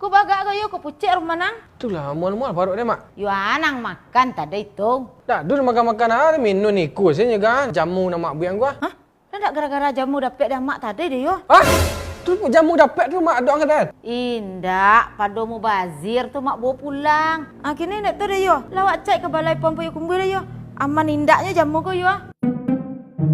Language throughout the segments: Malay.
Ku bagak kayu ku pucik rumah nang. Itulah mual-mual parut dia, Mak. Yo anang makan tadi itu. Dah, dulu makan-makan ada minum ni kusnya kan. Jamu nama buyang gua. Hah? Dah gara-gara jamu dapat dah mak tadi dia yo. Hah? Tu jamu dapat tu Mak ada angkat. Indak, pada mu bazir tu mak bawa pulang. Kini nak tu dia yo. Lawak cek ke balai pom puyu kumbu dia yo. Aman indaknya jamu ko yo.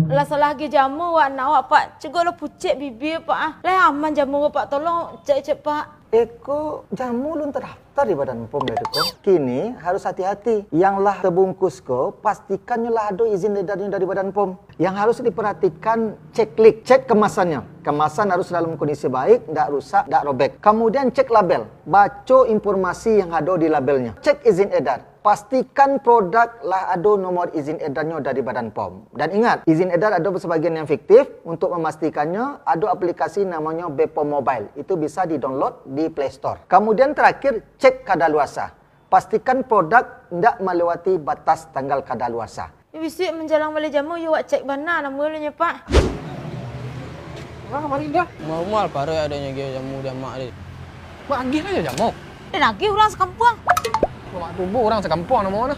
Lah salah lagi jamu wak nak wak pak. Cegok lo pucik bibir pak. Lah aman jamu ko pak tolong cek pak. Eko jamu belum terdaftar di Badan POM ya Deko. Kini harus hati-hati. Yang lah terbungkus ko, pastikannya lah ada izin edarnya dari Badan POM. Yang harus diperhatikan cek kemasannya. Kemasan harus dalam kondisi baik, tidak rusak, tidak robek. Kemudian cek label, baca informasi yang ada di labelnya. Cek izin edar. Pastikan produk lah ada nomor izin edarnya dari Badan POM. Dan ingat, izin edar ada sebagian yang fiktif. Untuk memastikannya, ada aplikasi namanya BPOM Mobile. Itu bisa di-download di Play Store. Kemudian terakhir, cek kadaluarsa. Pastikan produk tidak melewati batas tanggal kadaluarsa. Bisik menjalang balik jamu, you wak cek mana namanya pak. Wah, mari dah. Mual-mual parut adanya jamu dia mak dia. Mak agih aja jamu. Dia nagih orang sekampung. Mak tubuh orang sekampung nama mana?